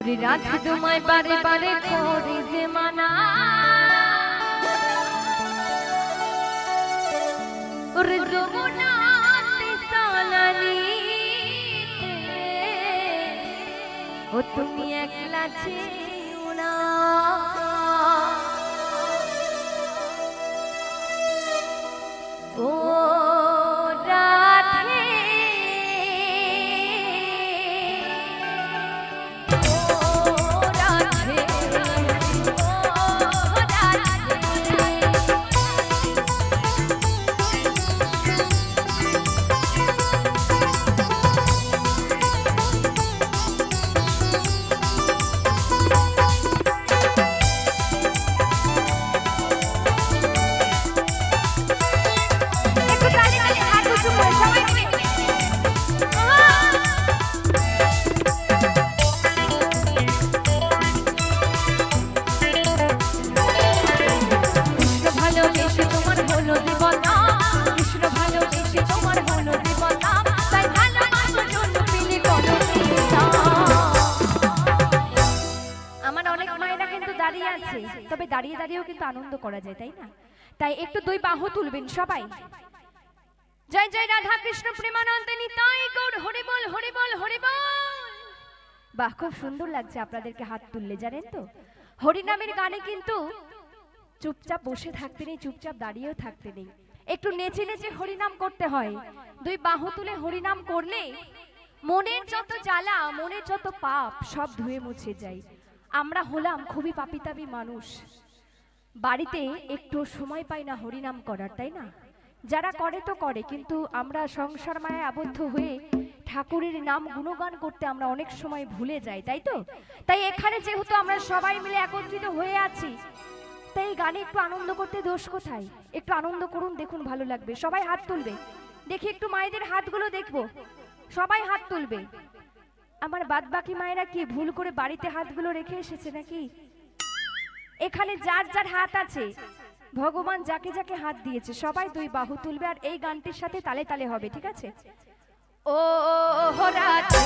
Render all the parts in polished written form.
রাধে তোমায় বারে বারে করি যে মানা ওরে যমুনাতে সালালি ও তুমি একলা ছিও না ও তবে দাঁড়িয়ে দাঁড়িয়েও কিন্তু আনন্দ করা যায় তাই না তাই একটু দুই বাহু তুলবেন সবাই জয় জয় রাধা কৃষ্ণ প্রেমানন্দে নিতাই গৌর হরি বল হরি বল হরি বল বাহ খুব সুন্দর লাগছে আপনাদেরকে হাত তুললে জানেন তো হরি নামের গানে কিন্তু চুপচাপ বসে থাকতে নেই চুপচাপ দাঁড়িয়েও থাকতে নেই একটু নেচে নেচে হরি নাম করতে হয় দুই বাহু তুলে হরি নাম করলে মনের যত জ্বালা মনের যত পাপ সব ধুয়ে মুছে যায় আমরা হলাম খুবই পাপিতাবি মানুষ বাড়িতে একটু সময় পাই না হরিনাম করার তাই না যারা করে তো করে কিন্তু আমরা সংসার মায়ায় আবদ্ধ হয়ে ঠাকুরের নাম গুণগান করতে আমরা অনেক সময় ভুলে যাই তাই তো তাই এখানে যেহেতু আমরা সবাই মিলে একত্রিত হয়ে আছি তাই গানে একটু আনন্দ করতে দোষ কোথায় একটু আনন্দ করুন দেখুন ভালো লাগবে সবাই হাত তুলবে দেখি একটু মায়েদের হাতগুলো দেখবো সবাই হাত তুলবে আমার বাদ বাকি মায়েরা কি ভুল করে বাড়িতে হাতগুলো রেখে এসেছে নাকি এখানে যার যার হাত আছে ভগবান যাকে যাকে হাত দিয়েছে সবাই দুই বাহু তুলবে আর এই গানটির সাথে তালে তালে হবে ঠিক আছে ও রাধে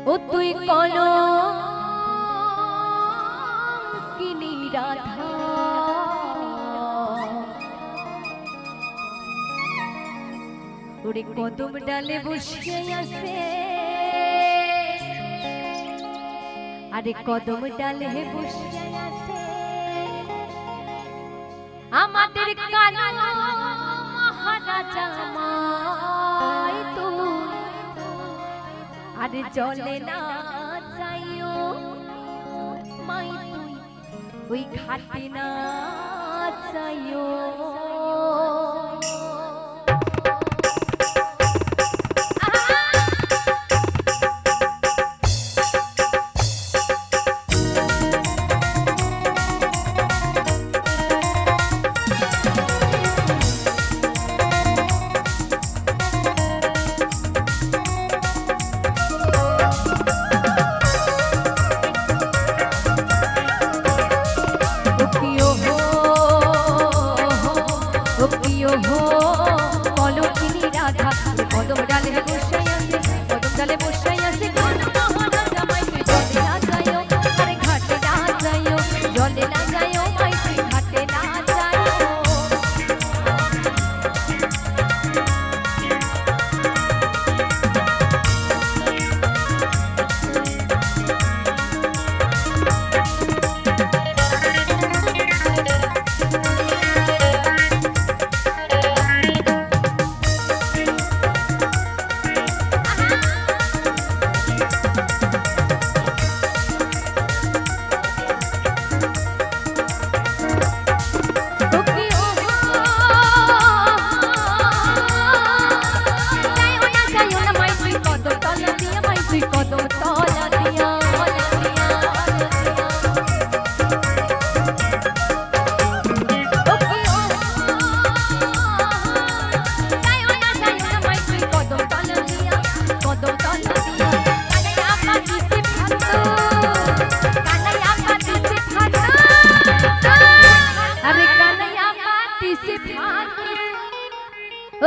ও তুই কলো কিনি রাধা ওরে কদম ডালে বসে আছে আরে কদম ডালে বসে আছে আমাদের কানা মহারাজা মাই তুই আরে চলে না যাইও মাই তুই ওই ঘাটে না যাইও কদম ডালে বসে আছে কদম ডালে বসে আছে মহারাজা মাই তুই জলে না যাইও আরে ঘাটে না যাইও জলে না যাইও মাই তুই ঘাটে না যাইও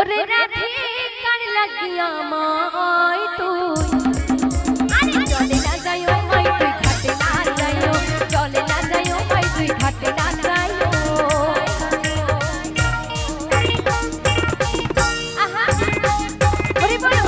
रे राधे कर लगिया माई तुई अरे चले ना जाइयो माई तुई घाटे ना जाइयो चले ना जाइयो माई तुई घाटे ना जाइयो आहा हरि बोल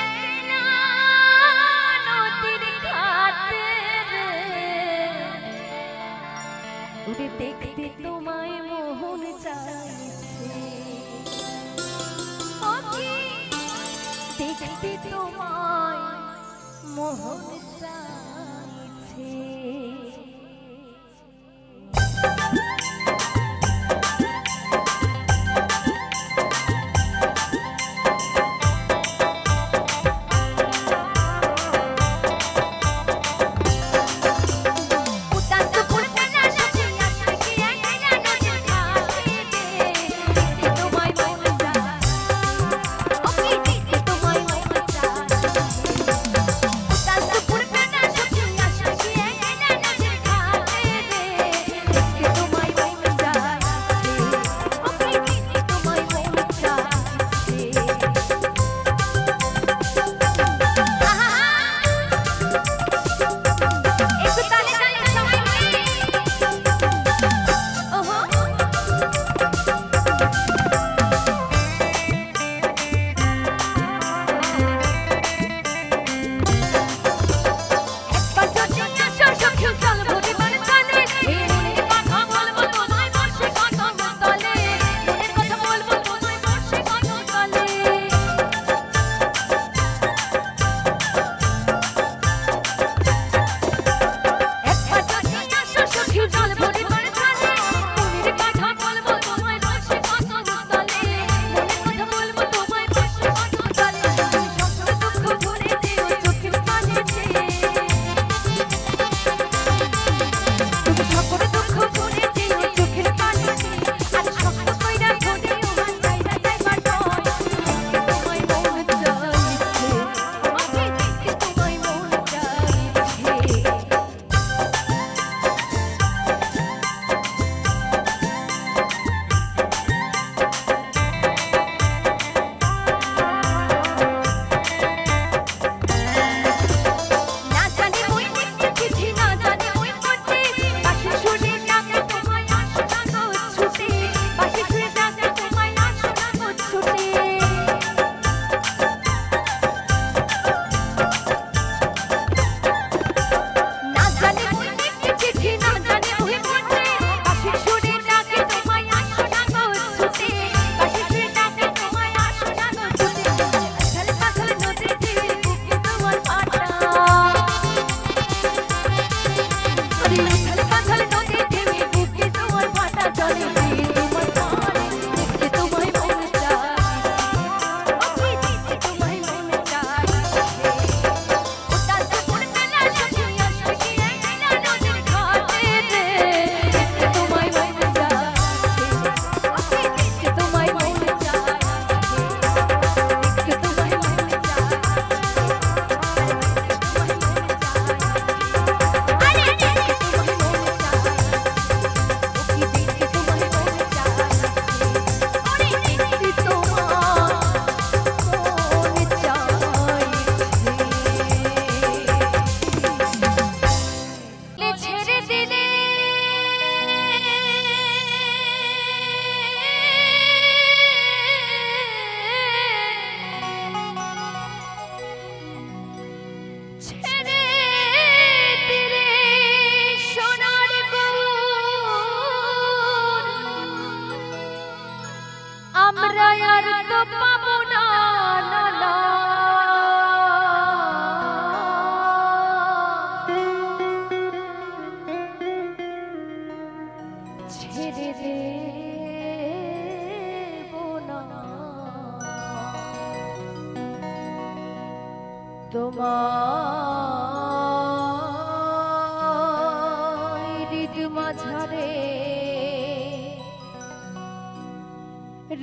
একলা নদীর ঘাটে রে উঠে দেখতে তোমায় মোহন চাইছে দেখতে তোমায় মোহন চাইছে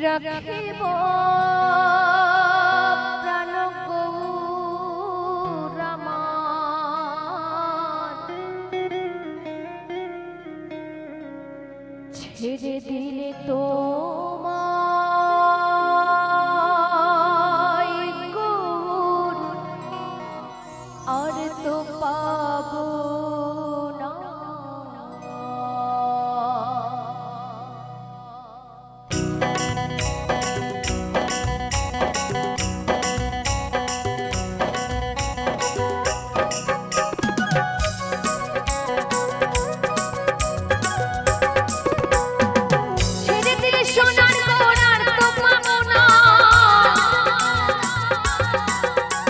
রাখিব প্রাণ গৌরামান ছেড়ে দিলে তোমায় গৌর আর তো পাবো না।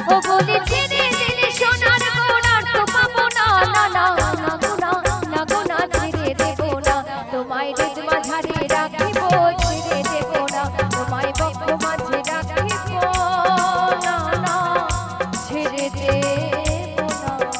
ও বলি ছেড়ে দিলে সোনার গোনা তো পাবো না না না না গোনা না গোনা ছেড়ে দেবো না তোমায় হৃদ মাঝারে রাখিব ছেড়ে দেবো না তোমায় বক্ষ মাঝে রাখিব না না ছেড়ে দেবো না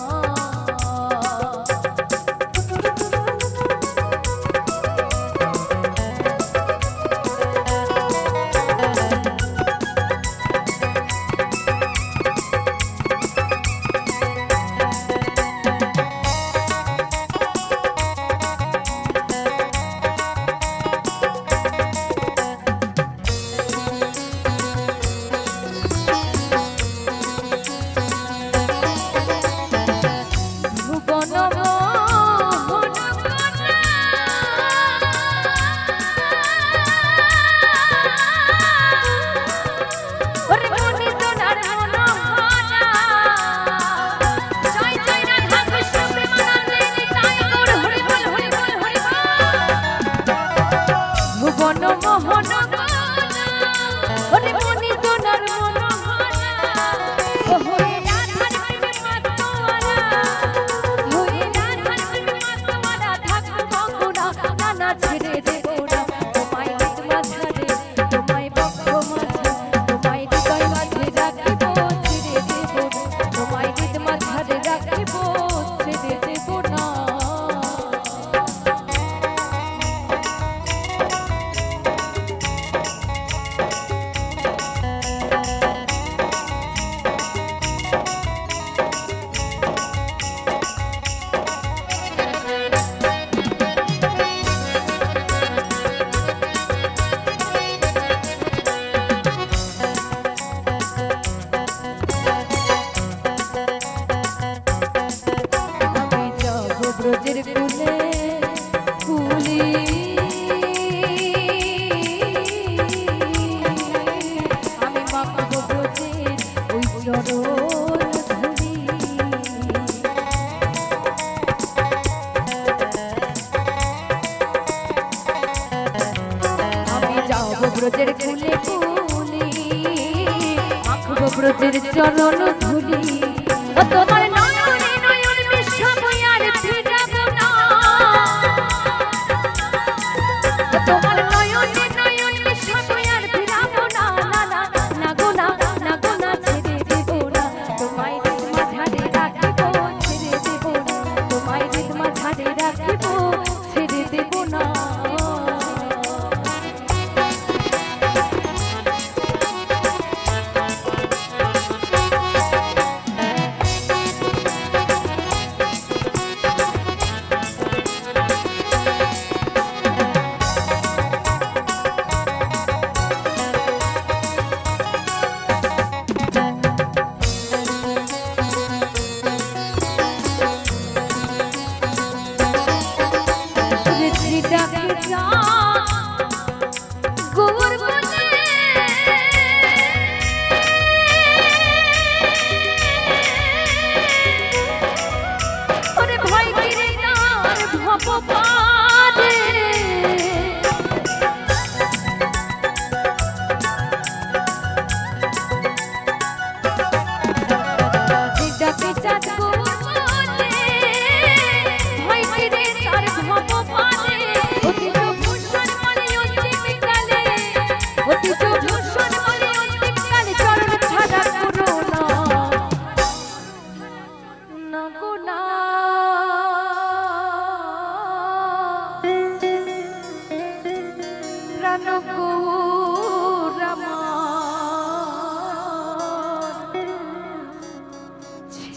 ব্রজের কুলে কুলি মাখব ব্রজের চরণ ধুলি ও তোমার নয়নে নয়ন মিশাবো আর ফিরাবো না ও তোমার নয়নে নয়ন মিশাবো আর ফিরাবো না না না না গো না না গো না ছেড়ে দেব না তোমায় হৃদ মাঝারে রাখিব ছেড়ে দেব না তোমায় হৃদ মাঝারে রাখিব ছেড়ে দেব না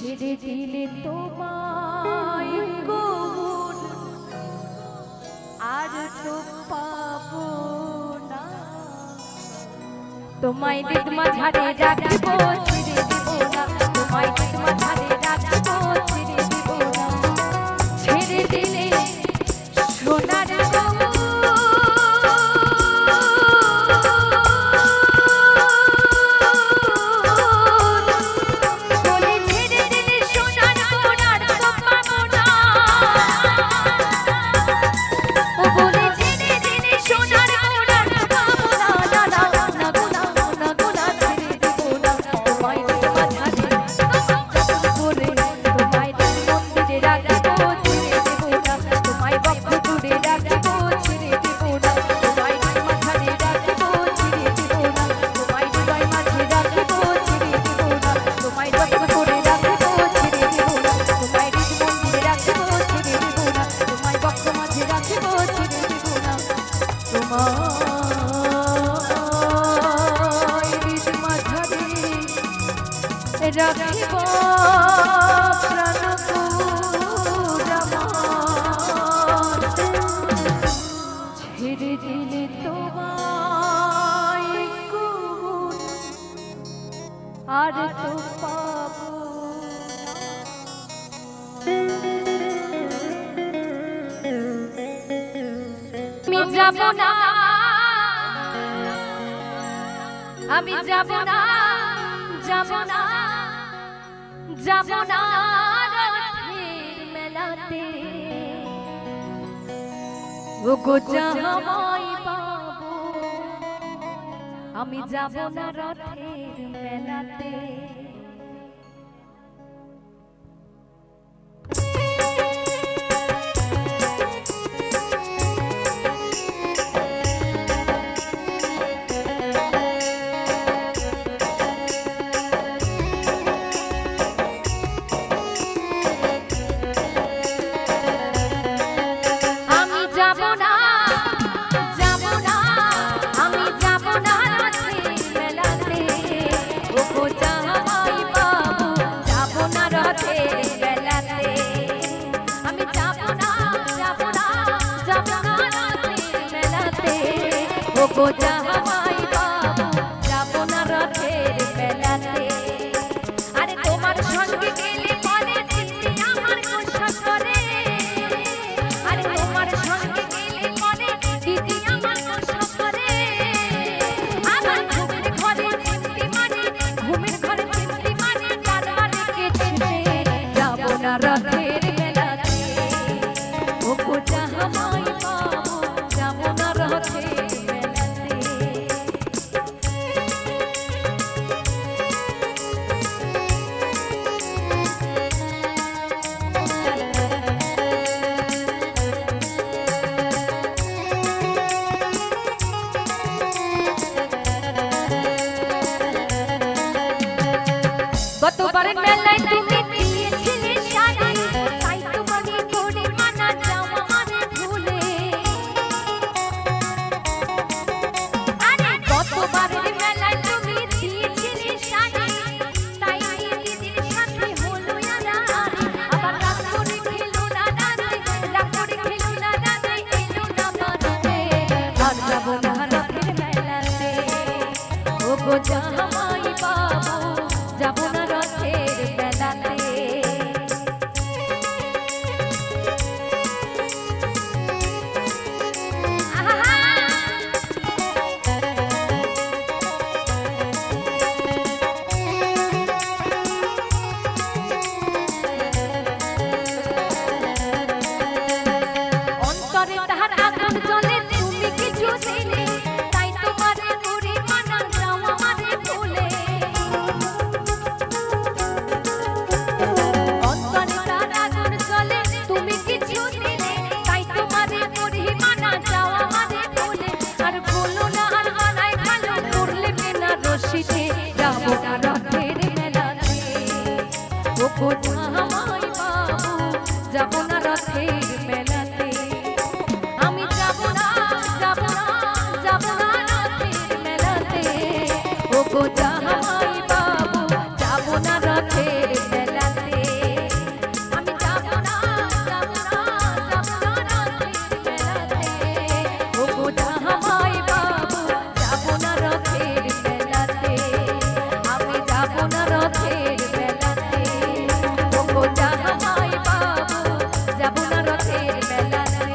ছেড়ে দিলে তোমায় গৌর আর তো পাবো না তোমায় হৃদ মাঝারে রাখিব ছেড়ে দিব না তোমায় হৃদ মাঝারে রাখিব ছেড়ে দিব না ছেড়ে দিলে সোনার রাখিব ছেড়ে দিলে তোমায় আর তো পাবো আমি যাব না আমি যাব না যাব না যাব না রথের মেলাতে ও গো জামাই বাবু আমি যাব না রথের মেলাতে গো জামাই বাবু যাব না রথের মেলাতে আরে তোমার সঙ্গে গেলে পরে দিদি আমার গোসা করে আরে তোমার সঙ্গে গেলে পরে দিদি আমার গোসা করে আমার ঘুমের ঘরে চিমটি মারি ঘুমের ঘরে চিমটি মারি বারবার কেটে যাব না রথের মেলাতে ও গো জামাই বাবু যাব না রথের গতবারের মেলায় তুমি দিয়েছিলে শাড়ি তাই তোমাকে করে মানা যাও আমারে ভুলে আরে গতবারের মেলায় তুমি দিয়েছিলে শাড়ি তাই দিদির সাথে হলো আড়াআড়ি আবার রাগ করে খেলো না দাদা রাগ করে খেলো না দাদা এলো না মানতে আর যাব না রথের মেলাতে ও গো জামাই বাবু যাব না রথের মেলাতে অন্তরে তাহার আগুন জ্বলে তুমি কিছু দিলে তাই তোমারে করে মানা যাও আমারে ভুলে অন্তরে তাহার আগুন জ্বলে তুমি কিছু দিলে তাই তোমারে করে মানা যাও আমারে ভুলে আর বলো না আর আনাই ভালো করলে বিনা রশিতে যাব না রথের মেলাতে ও গো জামাই বাবু যাব না রথের মেলাতে আমি যাব না যাব না যাব না রথের মেলাতে ও গো জামাই বাবু যাব না রথের মেলাতে আমি যাব না যাব না যাব না রথের মেলাতে ও গো জামাই বাবু যাব না রথের মেলাতে আমি যাব না রথের মেলাতে ও গো জামাই বাবু যাব না রথের মেলাতে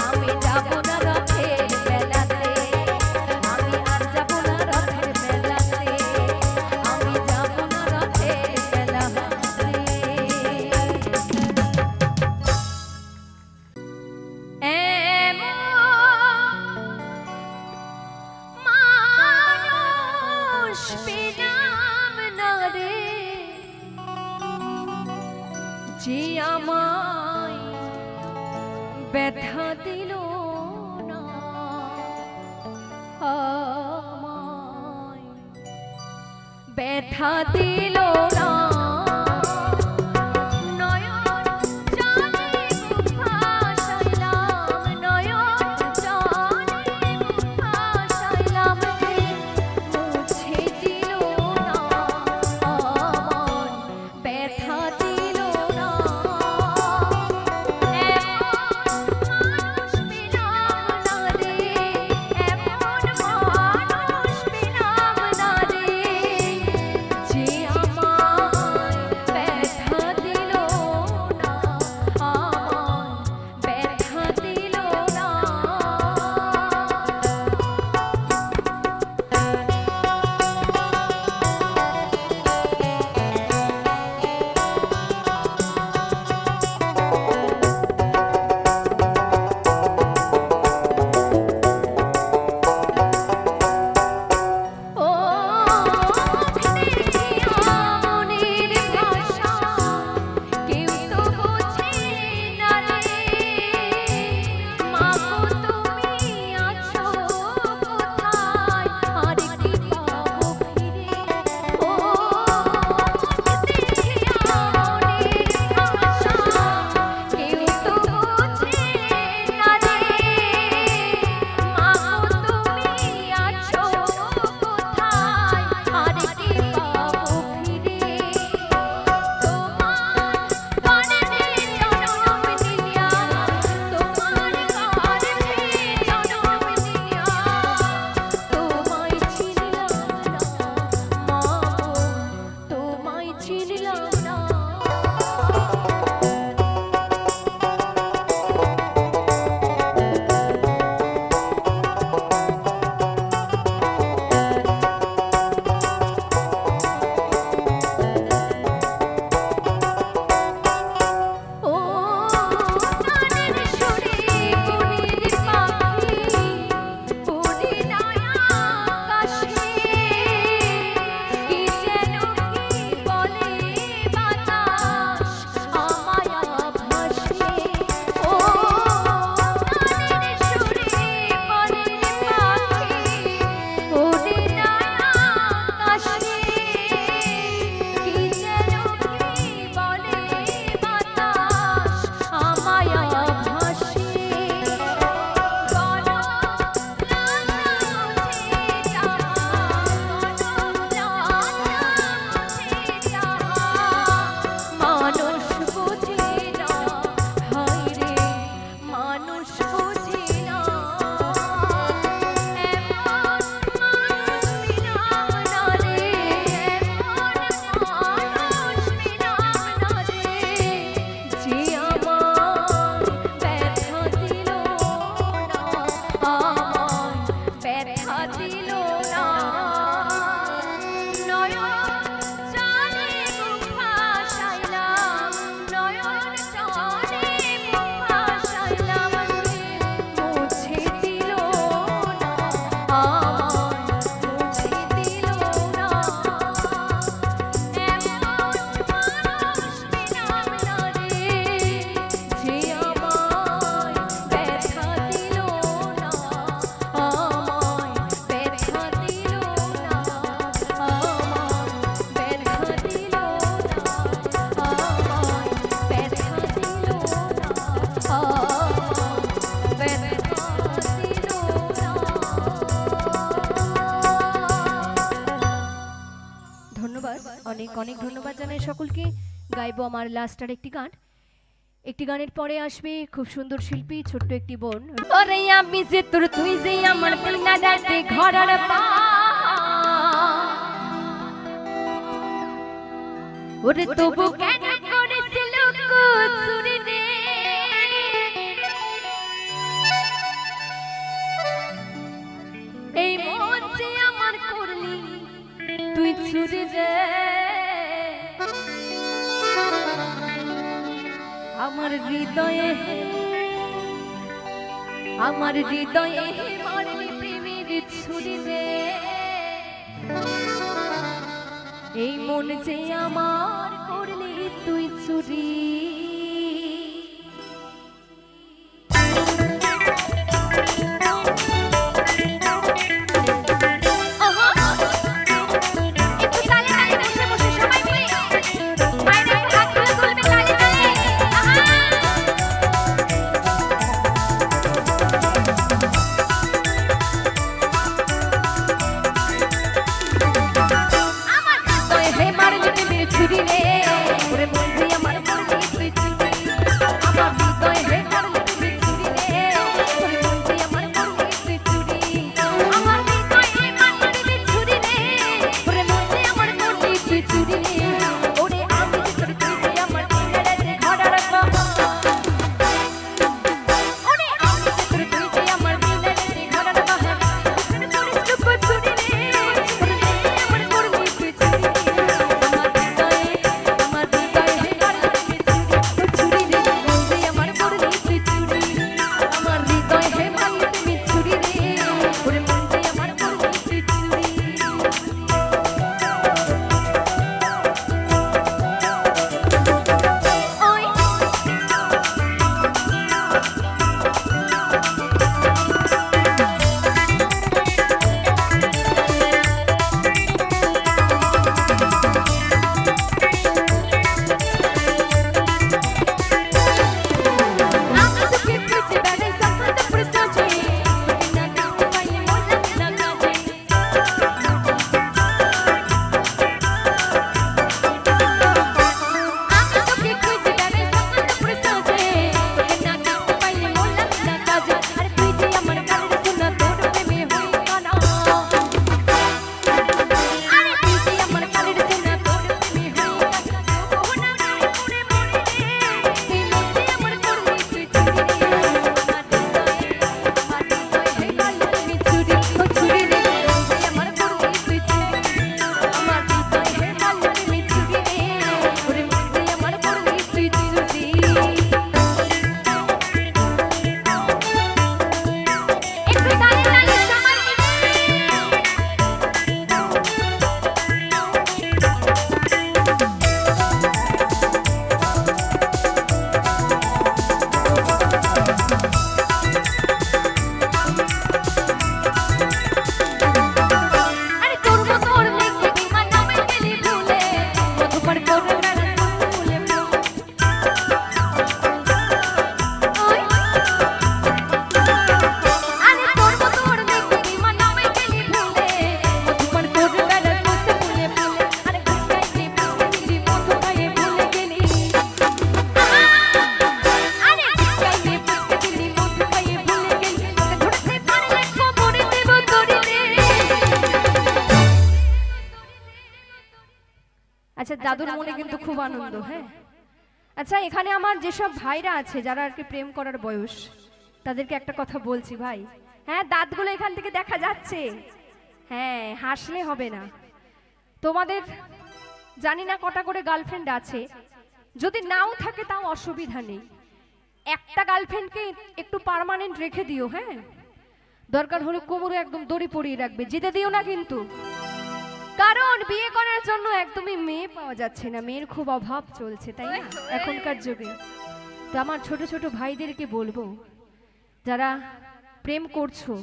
আমি যাব না রথের মেলাতে আমি আর যাব না রথের মেলাতে আমি যাব না রথের মেলাতে এমন মানুষ পেলাম না রে যে আমায় ব্যথা দিল না আমায় ব্যথা দিল না নয়ন জলে ভাসাইলাম নয়ন জলে ভাসাইলাম মুছে দিল না অনেক অনেক ধন্যবাদ জানাই সকলকে। গাইবো আমার লাস্টার একটি গান। একটি গানের পরে আসবে খুব সুন্দর শিল্পী ছোট্ট একটি বোন। ওরে আমি যে তোর তুই যে আমার বিনা রাতে ঘরের পা, ওরে তবু কেন করেছিল কুচুরি রে, এই মন যে আমার করলি তুই চুরি রে, আমার হৃদয়ে মারলি প্রেমের ছুরি রে, এই মন যে আমার করলি তুই চুরি। আচ্ছা দাদুর মনে কিন্তু খুব আনন্দ। হ্যাঁ আচ্ছা এখানে আমার যেসব ভাইরা আছে যারা আর কি প্রেম করার বয়স, তাদেরকে একটা কথা বলছি ভাই। হ্যাঁ দাঁতগুলো এখান থেকে দেখা যাচ্ছে, হ্যাঁ হাসলে হবে না। তোমাদের জানি না কটা করে গার্লফ্রেন্ড আছে, যদি নাও থাকে তাও অসুবিধা নেই, একটা গার্লফ্রেন্ডকে একটু পার্মানেন্ট রেখে দিও। হ্যাঁ দরকার হলে কোমরে একদম দড়ি পরিয়ে রাখবে, যেতে দিও না কিন্তু, কারণ বিয়ে করার জন্য একদমই মেয়ে পাওয়া যাচ্ছে না, মেয়ের খুব অভাব চলছে তাই না এখনকার যুগে। তো আমার ছোট ছোট ভাইদেরকে বলবো, যারা প্রেম করছো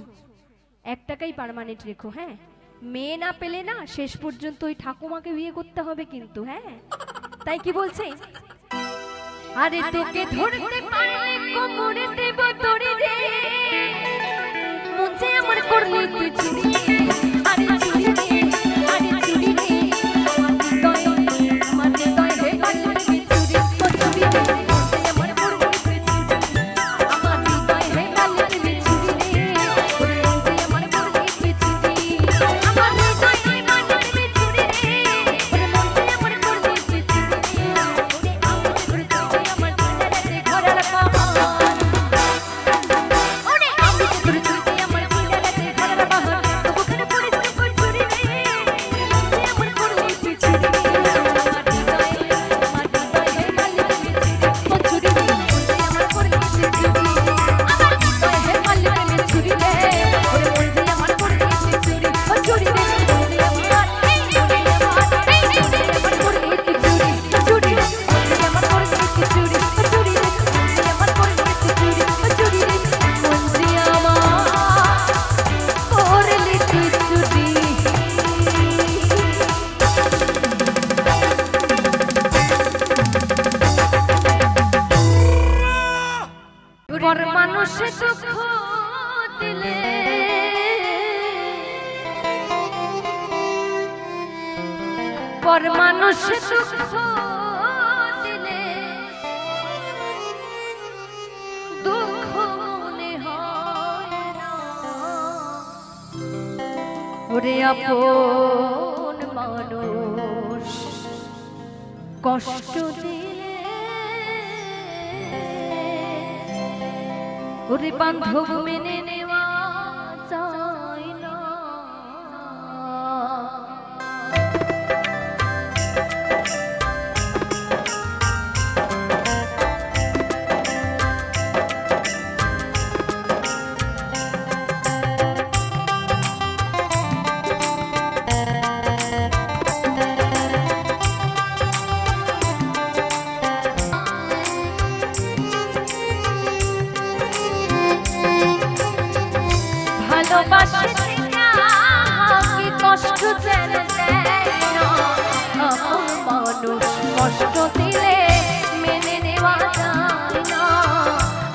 একটাকেই পার্মানেন্ট রেখো। হ্যাঁ মেয়ে না পেলে না শেষ পর্যন্ত ওই ঠাকুমাকে বিয়ে করতে হবে কিন্তু। হ্যাঁ তাই কি বলছে, আরে তোকে ধরতে পারলে কোমরে দেব দড়ি রে, মন যে আমার করলি তুই চুরি, আরে চুরি রে, আরে চুরি রে, আমার হৃদয়ে মানুষে দুঃখ দিলে পর মানুষে দুঃখ দিলে দুঃখ মনে হয় না ওরে আপন মানুষ কষ্ট দিলে ওরে বান্ধব মেনে নেওয়া যায় না ভালোবাসে কি কষ্ট যেন দেয় না আপন মানুষ কষ্ট দিলে মেনে নেওয়া যায় না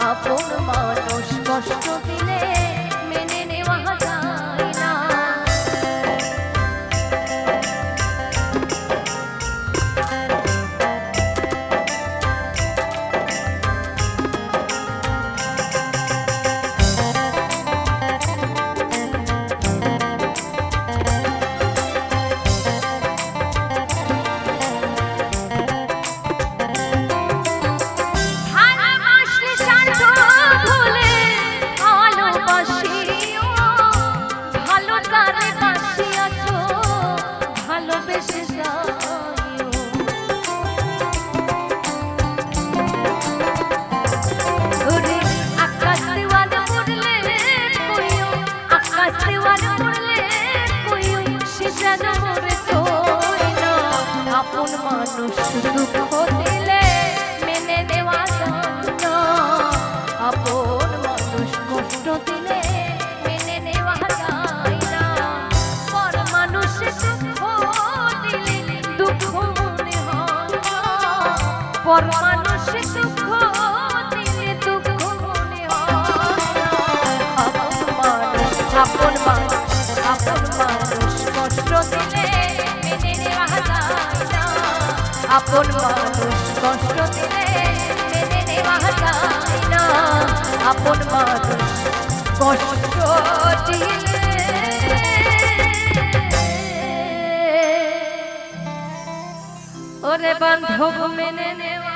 আপন মানুষ কষ্ট দিলে মেনে নেওয়া যায় না আপন মানুষ দুঃখ দিলে মেনে নেওয়া যায় না আপন মানুষ কষ্ট দিলে মেনে নেওয়া যায় না পর মানুষে দুঃখ দিলে দুঃখ মনে হয় না পর মানুষে দুঃখ দিলে দুঃখ মনে হয় না আপন মানুষ কষ্ট দিলে মেনে নেওয়া যায় না আপন মানুষ কষ্ট দিলে মেনে নেওয়া যায় না আপন মানুষ কষ্ট দিলে ওরে বান্ধব মেনে নেওয়া